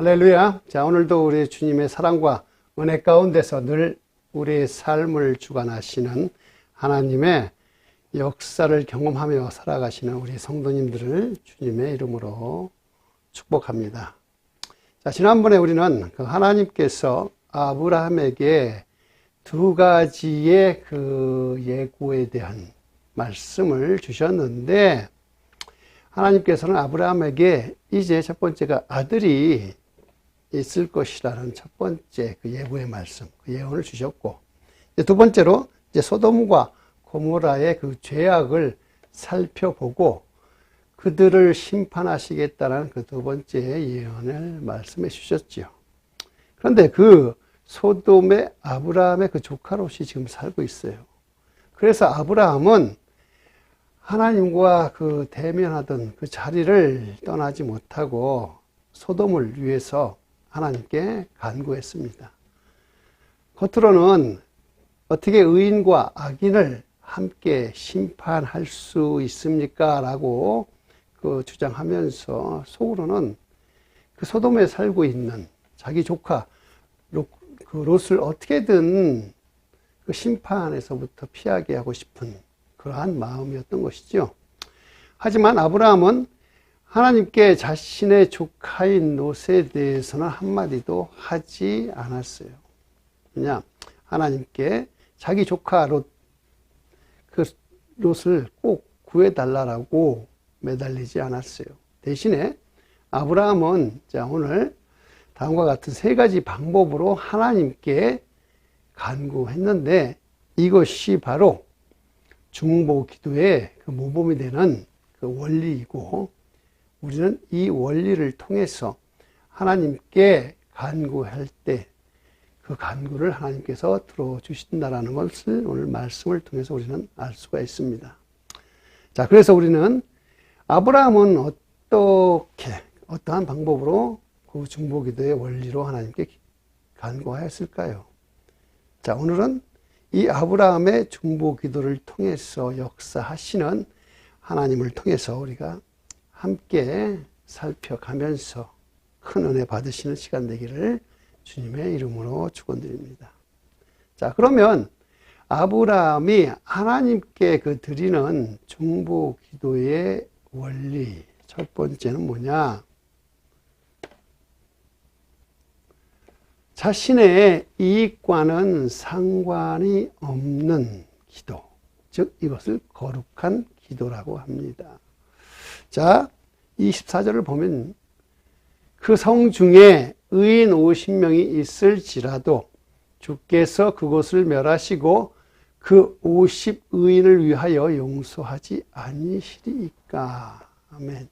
할렐루야. 자, 오늘도 우리 주님의 사랑과 은혜 가운데서 늘 우리의 삶을 주관하시는 하나님의 역사를 경험하며 살아가시는 우리 성도님들을 주님의 이름으로 축복합니다. 자, 지난번에 우리는 그 하나님께서 아브라함에게 두 가지의 그 예고에 대한 말씀을 주셨는데, 하나님께서는 아브라함에게 이제 첫 번째가 아들이 있을 것이라는 첫 번째 그 예고의 말씀, 그 예언을 주셨고, 두 번째로 이제 소돔과 고모라의 그 죄악을 살펴보고 그들을 심판하시겠다는 그 두 번째 예언을 말씀해 주셨지요. 그런데 그 소돔의 아브라함의 그 조카 롯이 지금 살고 있어요. 그래서 아브라함은 하나님과 그 대면하던 그 자리를 떠나지 못하고 소돔을 위해서 하나님께 간구했습니다. 겉으로는 어떻게 의인과 악인을 함께 심판할 수 있습니까? 라고 그 주장하면서 속으로는 그 소돔에 살고 있는 자기 조카 그 롯을 어떻게든 그 심판에서부터 피하게 하고 싶은 그러한 마음이었던 것이죠. 하지만 아브라함은 하나님께 자신의 조카인 롯에 대해서는 한마디도 하지 않았어요. 왜냐? 하나님께 자기 조카 롯을 꼭 구해달라고 매달리지 않았어요. 대신에 아브라함은 자, 오늘 다음과 같은 세 가지 방법으로 하나님께 간구했는데, 이것이 바로 중보 기도의 그 모범이 되는 그 원리이고, 우리는 이 원리를 통해서 하나님께 간구할 때 그 간구를 하나님께서 들어주신다라는 것을 오늘 말씀을 통해서 우리는 알 수가 있습니다. 자, 그래서 우리는 아브라함은 어떠한 방법으로 그 중보기도의 원리로 하나님께 간구하였을까요? 자, 오늘은 이 아브라함의 중보기도를 통해서 역사하시는 하나님을 통해서 우리가 함께 살펴가면서 큰 은혜 받으시는 시간 되기를 주님의 이름으로 축원드립니다. 자, 그러면 아브라함이 하나님께 그 드리는 중보기도의 원리, 첫 번째는 뭐냐? 자신의 이익과는 상관이 없는 기도, 즉 이것을 거룩한 기도라고 합니다. 자, 24절을 보면 그 성 중에 의인 50명이 있을지라도 주께서 그곳을 멸하시고 그 50의인을 위하여 용서하지 아니시리이까. 아멘.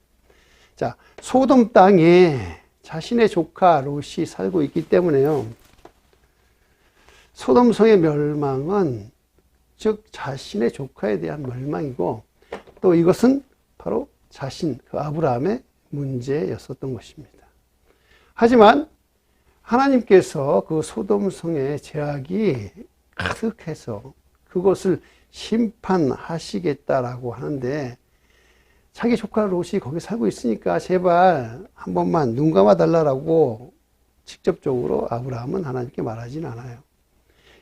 자, 소돔 땅에 자신의 조카 롯이 살고 있기 때문에요. 소돔 성의 멸망은 즉 자신의 조카에 대한 멸망이고, 또 이것은 바로 자신, 그 아브라함의 문제였었던 것입니다. 하지만 하나님께서 그 소돔 성의 죄악이 가득해서 그것을 심판하시겠다라고 하는데, 자기 조카 롯이 거기 살고 있으니까 제발 한 번만 눈 감아 달라고 직접적으로 아브라함은 하나님께 말하진 않아요.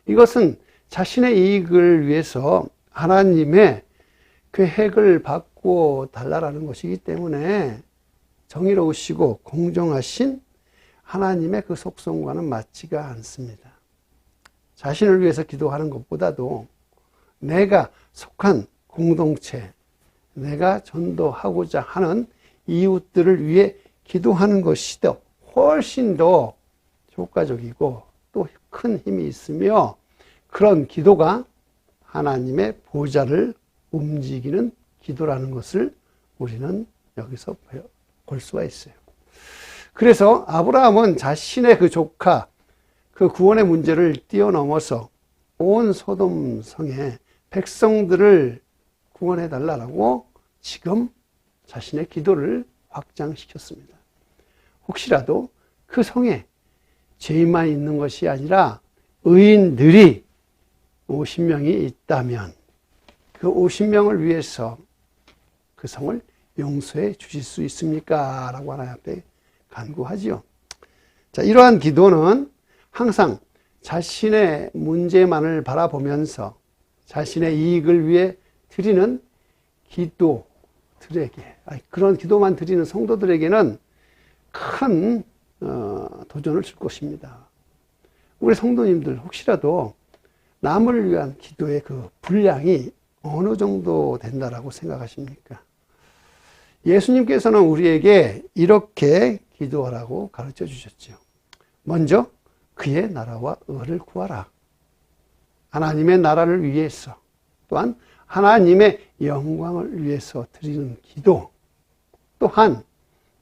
이것은 자신의 이익을 위해서 하나님의 계획을 바꾸어 달라라는 것이기 때문에 정의로우시고 공정하신 하나님의 그 속성과는 맞지가 않습니다. 자신을 위해서 기도하는 것보다도 내가 속한 공동체, 내가 전도하고자 하는 이웃들을 위해 기도하는 것이 더 훨씬 더 효과적이고 또 큰 힘이 있으며, 그런 기도가 하나님의 보좌를 움직이는 기도라는 것을 우리는 여기서 볼 수가 있어요. 그래서 아브라함은 자신의 그 조카, 그 구원의 문제를 뛰어넘어서 온 소돔 성의 백성들을 구원해 달라고 지금 자신의 기도를 확장시켰습니다. 혹시라도 그 성에 죄인만 있는 것이 아니라 의인들이 50명이 있다면 그 50명을 위해서 그 성을 용서해 주실 수 있습니까? 라고 하나님 앞에 간구하지요. 자, 이러한 기도는 항상 자신의 문제만을 바라보면서 자신의 이익을 위해 드리는 기도들에게, 그런 기도만 드리는 성도들에게는 큰 도전을 줄 것입니다. 우리 성도님들 혹시라도 남을 위한 기도의 그 분량이 어느 정도 된다라고 생각하십니까? 예수님께서는 우리에게 이렇게 기도하라고 가르쳐 주셨죠. 먼저 그의 나라와 의를 구하라. 하나님의 나라를 위해서, 또한 하나님의 영광을 위해서 드리는 기도, 또한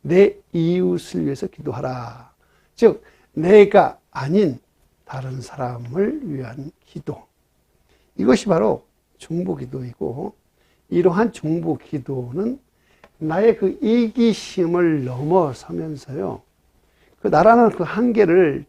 내 이웃을 위해서 기도하라. 즉 내가 아닌 다른 사람을 위한 기도. 이것이 바로 중보기도이고, 이러한 중보기도는 나의 그 이기심을 넘어서면서요, 그 나라는 그 한계를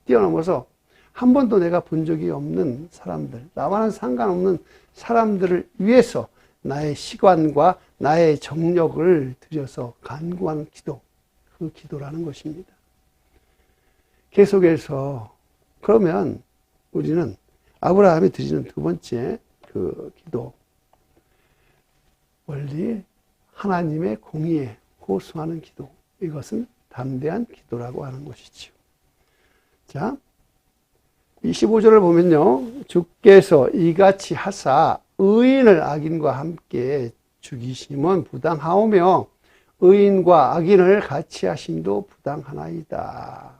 뛰어넘어서 한 번도 내가 본 적이 없는 사람들, 나와는 상관없는 사람들을 위해서 나의 시간과 나의 정력을 들여서 간구하는 기도, 그 기도라는 것입니다. 계속해서 그러면 우리는 아브라함이 드리는 두 번째 그 기도, 원리 하나님의 공의에 호소하는 기도, 이것은 담대한 기도라고 하는 것이죠. 자, 25절을 보면요, 주께서 이같이 하사 의인을 악인과 함께 죽이심은 부당하오며 의인과 악인을 같이 하심도 부당하나이다.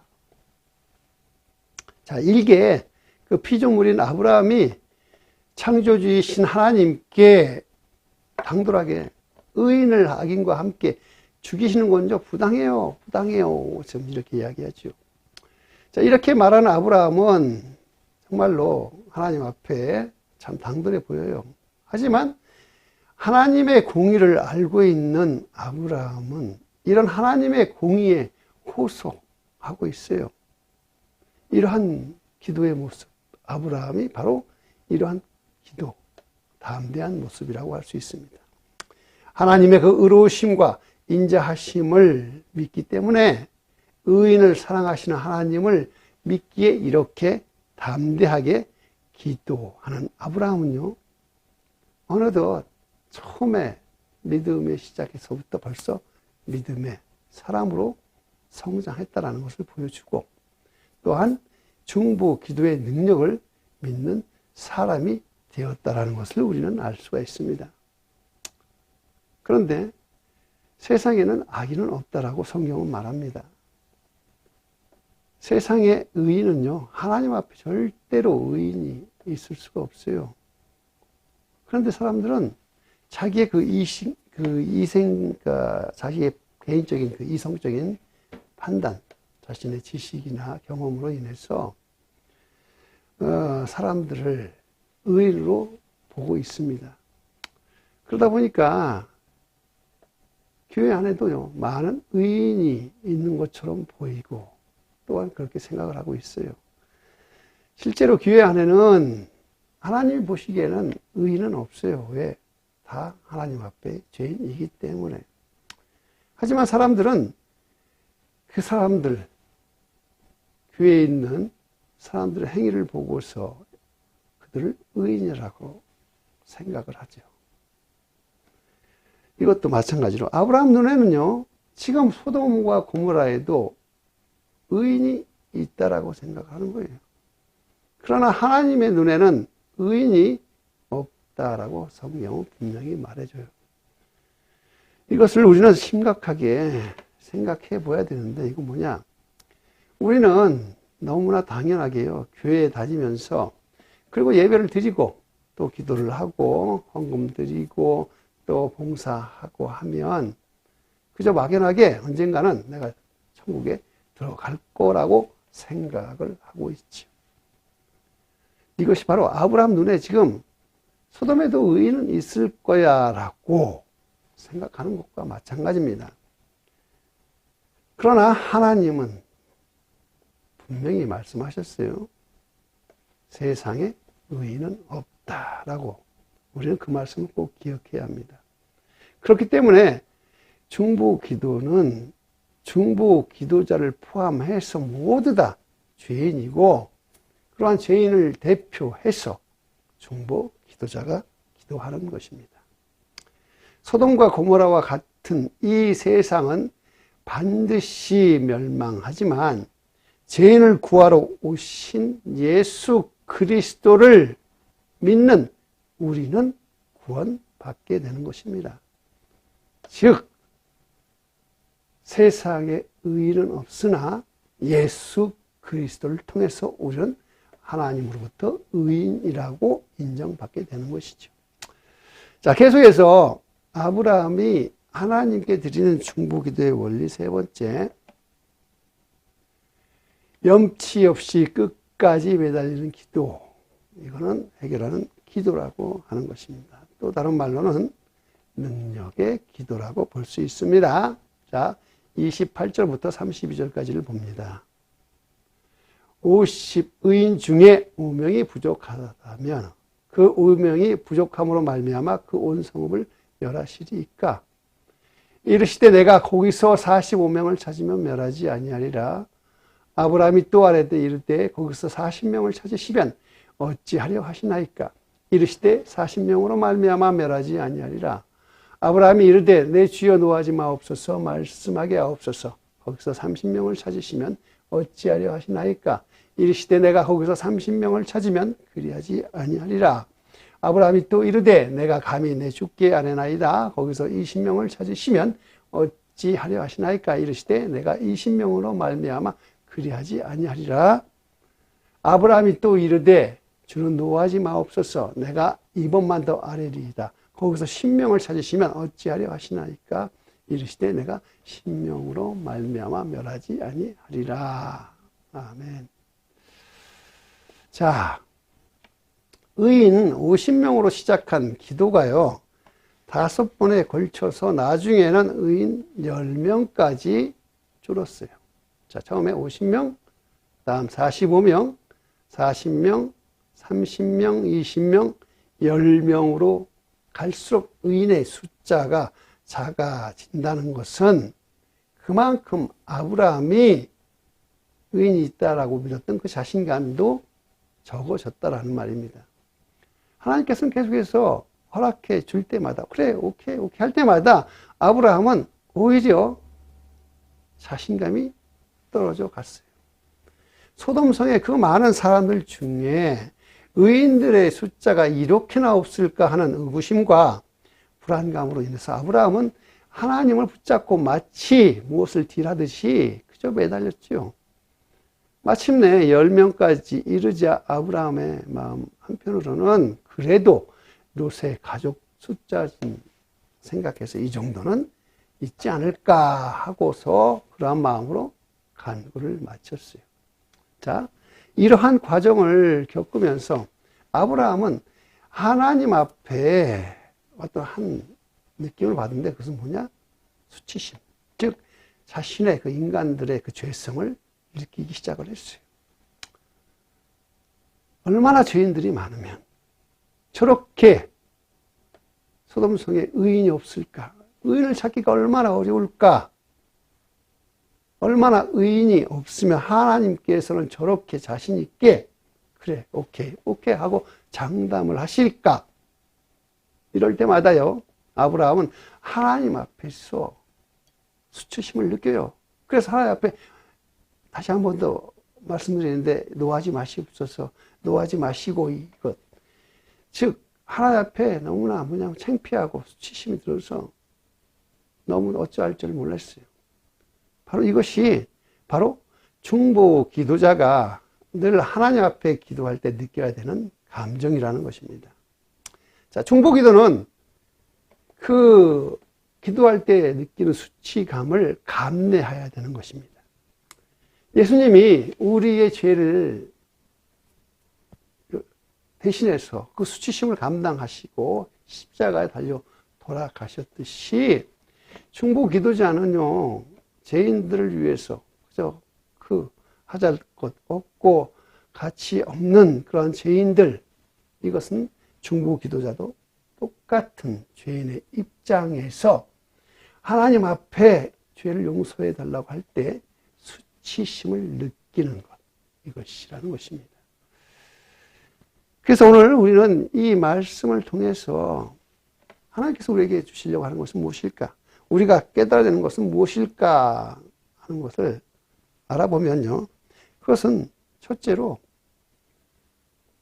자, 일개 그 피조물인 아브라함이 창조주이신 하나님께 당돌하게 의인을 악인과 함께 죽이시는 건요, 부당해요. 좀 이렇게 이야기하죠. 자, 이렇게 말하는 아브라함은 정말로 하나님 앞에 참 당돌해 보여요. 하지만 하나님의 공의를 알고 있는 아브라함은 이런 하나님의 공의에 호소하고 있어요. 이러한 기도의 모습, 아브라함이 바로 이러한 기도, 담대한 모습이라고 할 수 있습니다. 하나님의 그 의로우심과 인자하심을 믿기 때문에 의인을 사랑하시는 하나님을 믿기에 이렇게 담대하게 기도하는 아브라함은요, 어느덧 처음에 믿음의 시작에서부터 벌써 믿음의 사람으로 성장했다는 것을 보여주고, 또한 중보 기도의 능력을 믿는 사람이 되었다는 것을 우리는 알 수가 있습니다. 그런데 세상에는 악인은 없다라고 성경은 말합니다. 세상의 의인은요, 하나님 앞에 절대로 의인이 있을 수가 없어요. 그런데 사람들은 자기의 자기의 개인적인 그 이성적인 판단, 자신의 지식이나 경험으로 인해서 사람들을 의인으로 보고 있습니다. 그러다 보니까 교회 안에도요, 많은 의인이 있는 것처럼 보이고 또한 그렇게 생각을 하고 있어요. 실제로 교회 안에는 하나님이 보시기에는 의인은 없어요. 왜? 다 하나님 앞에 죄인이기 때문에. 하지만 사람들은 그 사람들, 교회에 있는 사람들의 행위를 보고서 그들을 의인이라고 생각을 하죠. 이것도 마찬가지로 아브라함 눈에는요, 지금 소돔과 고모라에도 의인이 있다라고 생각하는 거예요. 그러나 하나님의 눈에는 의인이 없다라고 성경은 분명히 말해줘요. 이것을 우리는 심각하게 생각해 봐야 되는데, 이거 뭐냐? 우리는 너무나 당연하게요, 교회에 다니면서, 그리고 예배를 드리고, 또 기도를 하고, 헌금 드리고, 또 봉사하고 하면, 그저 막연하게 언젠가는 내가 천국에 들어갈 거라고 생각을 하고 있죠. 이것이 바로 아브라함 눈에 지금 소돔에도 의인은 있을 거야 라고 생각하는 것과 마찬가지입니다. 그러나 하나님은 분명히 말씀하셨어요. 세상에 의인은 없다라고. 우리는 그 말씀을 꼭 기억해야 합니다. 그렇기 때문에 중보 기도는 중보 기도자를 포함해서 모두 다 죄인이고, 그러한 죄인을 대표해서 중보 기도자가 기도하는 것입니다. 소돔과 고모라와 같은 이 세상은 반드시 멸망하지만 죄인을 구하러 오신 예수 그리스도를 믿는 우리는 구원받게 되는 것입니다. 즉 세상에 의인은 없으나 예수 그리스도를 통해서 우리는 하나님으로부터 의인이라고 인정받게 되는 것이죠. 자, 계속해서 아브라함이 하나님께 드리는 중보기도의 원리 세 번째, 염치 없이 끝까지 매달리는 기도. 이거는 해결하는 기도라고 하는 것입니다. 또 다른 말로는 능력의 기도라고 볼 수 있습니다. 자, 28절부터 32절까지를 봅니다. 50의인 중에 5명이 부족하다면 그 5명이 부족함으로 말미암아 그 온 성읍을 멸하시리이까. 이르시되 내가 거기서 45명을 찾으면 멸하지 아니하리라. 아브라함이 또 아뢰되 이르되 거기서 40명을 찾으시면 어찌하려 하시나이까. 이르시되 40명으로 말미암아 멸하지 아니하리라. 아브라함이 이르되 내 주여 노하지 마옵소서 말씀하게 하옵소서. 거기서 30명을 찾으시면 어찌하려 하시나이까. 이르시되 내가 거기서 30명을 찾으면 그리하지 아니하리라. 아브라함이 또 이르되 내가 감히 내 주께 아뢰나이다. 거기서 20명을 찾으시면 어찌하려 하시나이까. 이르시되 내가 20명으로 말미암아 그리하지 아니하리라. 아브라함이 또 이르되 주는 노하지 마옵소서. 내가 이번만 더 아뢰리이다. 거기서 10명을 찾으시면 어찌하려 하시나이까. 이르시되 내가 10명으로 말미암아 멸하지 아니하리라. 아멘. 자, 의인 50명으로 시작한 기도가요, 5번에 걸쳐서 나중에는 의인 10명까지 줄었어요. 자, 처음에 50명, 다음 45명, 40명, 30명, 20명, 10명으로 갈수록 의인의 숫자가 작아진다는 것은 그만큼 아브라함이 의인이 있다라고 믿었던 그 자신감도 적어졌다라는 말입니다. 하나님께서는 계속해서 허락해 줄 때마다, 그래, 오케이 할 때마다 아브라함은 오히려 자신감이 떨어져 갔어요. 소돔성의 그 많은 사람들 중에 의인들의 숫자가 이렇게나 없을까 하는 의구심과 불안감으로 인해서 아브라함은 하나님을 붙잡고 마치 무엇을 딜하듯이 그저 매달렸죠. 마침내 10명까지 이르자 아브라함의 마음 한편으로는 그래도 롯의 가족 숫자 생각해서 이 정도는 있지 않을까 하고서 그러한 마음으로 간구를 마쳤어요. 자, 이러한 과정을 겪으면서 아브라함은 하나님 앞에 어떤 한 느낌을 받는데 그것은 뭐냐? 수치심. 즉, 자신의 그 인간들의 그 죄성을 느끼기 시작을 했어요. 얼마나 죄인들이 많으면 저렇게 소돔성에 의인이 없을까? 의인을 찾기가 얼마나 어려울까? 얼마나 의인이 없으면 하나님께서는 저렇게 자신 있게 그래, 오케이 하고 장담을 하실까? 이럴 때마다요, 아브라함은 하나님 앞에서 수치심을 느껴요. 그래서 하나님 앞에 다시 한 번 더 말씀드리는데 노하지 마시옵소서, 노하지 마시고 이것. 즉 하나님 앞에 너무나 뭐냐면 창피하고 수치심이 들어서 너무 어찌할 줄 몰랐어요. 바로 이것이 바로 중보 기도자가 늘 하나님 앞에 기도할 때 느껴야 되는 감정이라는 것입니다. 자, 중보 기도는 그 기도할 때 느끼는 수치감을 감내해야 되는 것입니다. 예수님이 우리의 죄를 대신해서 그 수치심을 감당하시고 십자가에 달려 돌아가셨듯이 중보 기도자는요, 죄인들을 위해서 그저 그 하잘 것 없고 가치 없는 그런 죄인들, 이것은 중보 기도자도 똑같은 죄인의 입장에서 하나님 앞에 죄를 용서해 달라고 할 때 수치심을 느끼는 것, 이것이라는 것입니다. 그래서 오늘 우리는 이 말씀을 통해서 하나님께서 우리에게 주시려고 하는 것은 무엇일까? 우리가 깨달아야 되는 것은 무엇일까 하는 것을 알아보면요. 그것은 첫째로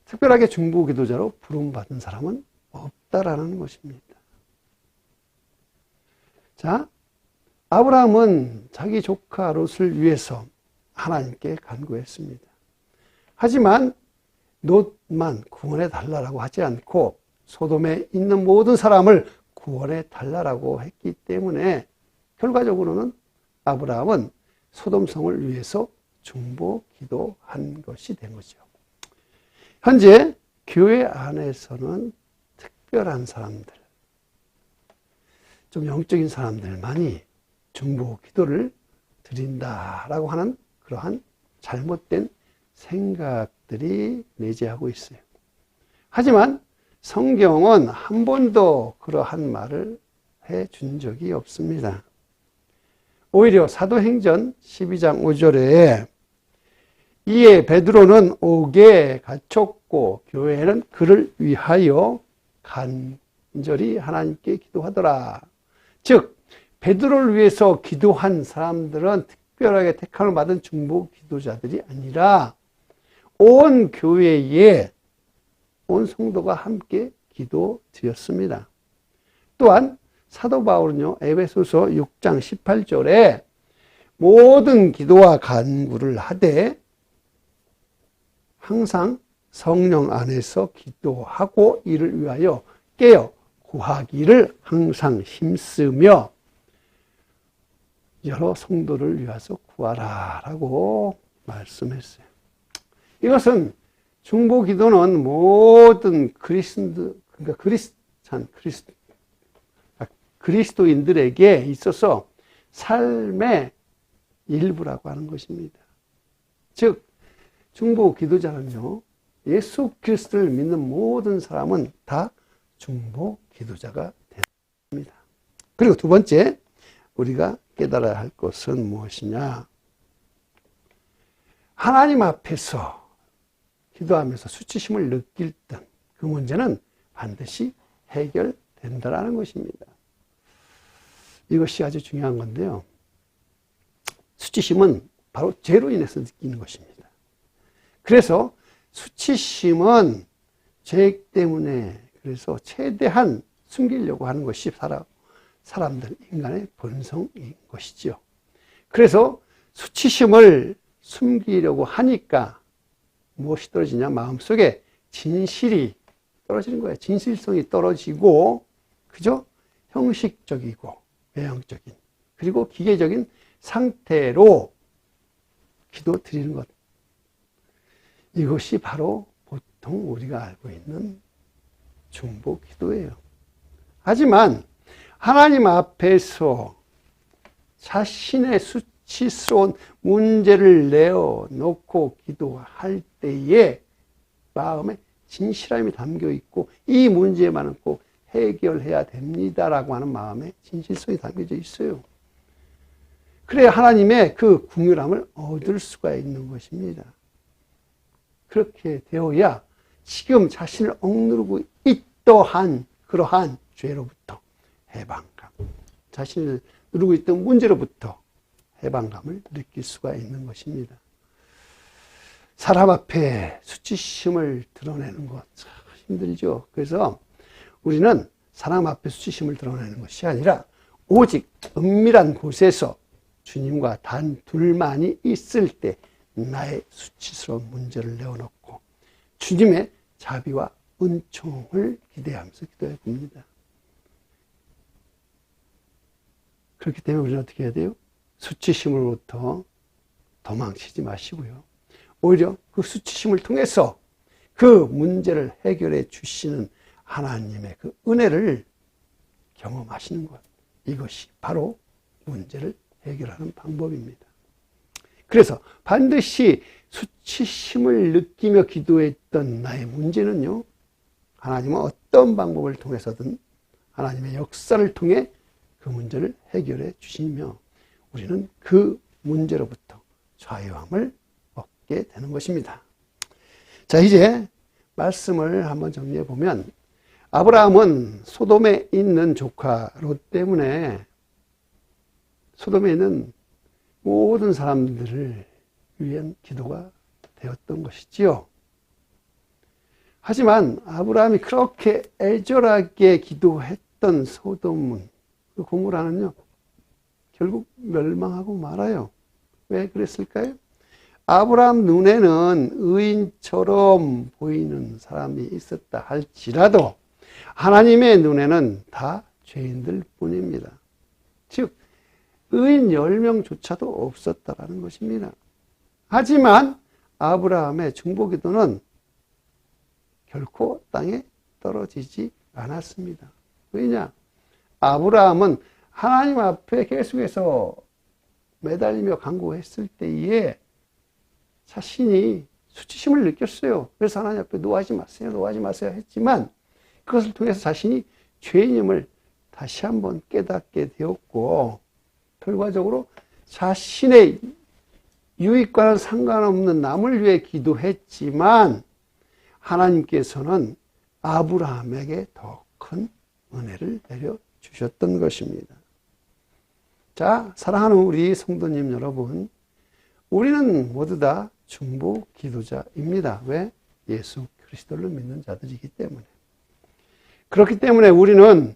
특별하게 중보 기도자로 부름받은 사람은 없다라는 것입니다. 자, 아브라함은 자기 조카 롯을 위해서 하나님께 간구했습니다. 하지만 롯만 구원해 달라고 하지 않고 소돔에 있는 모든 사람을 구원해 달라고 했기 때문에 결과적으로는 아브라함은 소돔성을 위해서 중보 기도한 것이 된 거죠. 현재 교회 안에서는 특별한 사람들, 좀 영적인 사람들만이 중보 기도를 드린다라고 하는 그러한 잘못된 생각들이 내재하고 있어요. 하지만 성경은 한 번도 그러한 말을 해준 적이 없습니다. 오히려 사도행전 12장 5절에 이에 베드로는 옥에 갇혔고 교회는 그를 위하여 간절히 하나님께 기도하더라. 즉 베드로를 위해서 기도한 사람들은 특별하게 택함을 받은 중보 기도자들이 아니라 온 교회에 온 성도가 함께 기도드렸습니다. 또한 사도 바울은요, 에베소서 6장 18절에 모든 기도와 간구를 하되 항상 성령 안에서 기도하고 이를 위하여 깨어 구하기를 항상 힘쓰며 여러 성도를 위해서 구하라 라고 말씀했어요. 이것은 중보 기도는 모든 그리스도인들에게 있어서 삶의 일부라고 하는 것입니다. 즉 중보 기도자는요, 예수 그리스도를 믿는 모든 사람은 다 중보 기도자가 됩니다. 그리고 두 번째, 우리가 깨달아야 할 것은 무엇이냐? 하나님 앞에서 기도하면서 수치심을 느낄 때 그 문제는 반드시 해결된다는 것입니다. 이것이 아주 중요한 건데요. 수치심은 바로 죄로 인해서 느끼는 것입니다. 그래서 수치심은 죄 때문에 그래서 최대한 숨기려고 하는 것이 사람들, 인간의 본성인 것이죠. 그래서 수치심을 숨기려고 하니까 무엇이 떨어지냐? 마음속에 진실이 떨어지는 거예요. 진실성이 떨어지고, 그죠? 형식적이고, 외형적인, 그리고 기계적인 상태로 기도 드리는 것. 이것이 바로 보통 우리가 알고 있는 중보 기도예요. 하지만 하나님 앞에서 자신의 수치스러운 문제를 내어놓고 기도할 때에 마음에 진실함이 담겨 있고 이 문제만은 꼭 해결해야 됩니다라고 하는 마음에 진실성이 담겨져 있어요. 그래야 하나님의 그 긍휼함을 얻을 수가 있는 것입니다. 그렇게 되어야 지금 자신을 억누르고 있더한 그러한 죄로부터 해방감, 자신을 누르고 있던 문제로부터 해방감을 느낄 수가 있는 것입니다. 사람 앞에 수치심을 드러내는 것 참 힘들죠. 그래서 우리는 사람 앞에 수치심을 드러내는 것이 아니라 오직 은밀한 곳에서 주님과 단 둘만이 있을 때 나의 수치스러운 문제를 내어놓고 주님의 자비와 은총을 기대하면서 기도해 봅니다. 그렇기 때문에 우리는 어떻게 해야 돼요? 수치심으로부터 도망치지 마시고요. 오히려 그 수치심을 통해서 그 문제를 해결해 주시는 하나님의 그 은혜를 경험하시는 것. 이것이 바로 문제를 해결하는 방법입니다. 그래서 반드시 수치심을 느끼며 기도했던 나의 문제는요, 하나님은 어떤 방법을 통해서든 하나님의 역사를 통해 그 문제를 해결해 주시며 우리는 그 문제로부터 자유함을 얻게 되는 것입니다. 자, 이제 말씀을 한번 정리해 보면 아브라함은 소돔에 있는 조카 롯 때문에 소돔에 있는 모든 사람들을 위한 기도가 되었던 것이지요. 하지만 아브라함이 그렇게 애절하게 기도했던 소돔은 그 고모라는요 결국 멸망하고 말아요. 왜 그랬을까요? 아브라함 눈에는 의인처럼 보이는 사람이 있었다 할지라도 하나님의 눈에는 다 죄인들 뿐입니다. 즉 의인 10명조차도 없었다라는 것입니다. 하지만 아브라함의 중보기도는 결코 땅에 떨어지지 않았습니다. 왜냐? 아브라함은 하나님 앞에 계속해서 매달리며 간구했을 때에 자신이 수치심을 느꼈어요. 그래서 하나님 앞에 노하지 마세요 했지만 그것을 통해서 자신이 죄인임을 다시 한번 깨닫게 되었고 결과적으로 자신의 유익과는 상관없는 남을 위해 기도했지만 하나님께서는 아브라함에게 더 큰 은혜를 내려주셨던 것입니다. 자, 사랑하는 우리 성도님 여러분, 우리는 모두 다 중보 기도자입니다. 왜? 예수 그리스도를 믿는 자들이기 때문에. 그렇기 때문에 우리는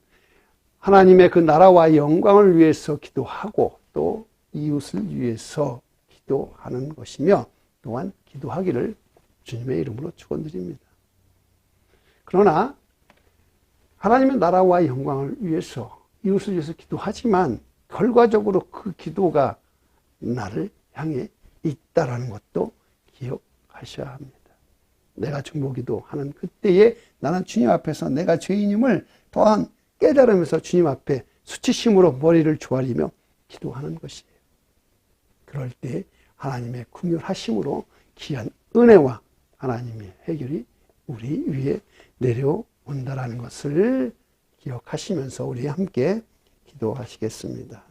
하나님의 그 나라와 영광을 위해서 기도하고 또 이웃을 위해서 기도하는 것이며 또한 기도하기를 주님의 이름으로 축원드립니다. 그러나 하나님의 나라와 영광을 위해서 이웃을 위해서 기도하지만 결과적으로 그 기도가 나를 향해 있다라는 것도 기억하셔야 합니다. 내가 중보기도 하는 그때에 나는 주님 앞에서 내가 죄인임을 또한 깨달으면서 주님 앞에 수치심으로 머리를 조아리며 기도하는 것이에요. 그럴 때 하나님의 긍휼하심으로 귀한 은혜와 하나님의 해결이 우리 위에 내려온다라는 것을 기억하시면서 우리 함께 기도하시겠습니다.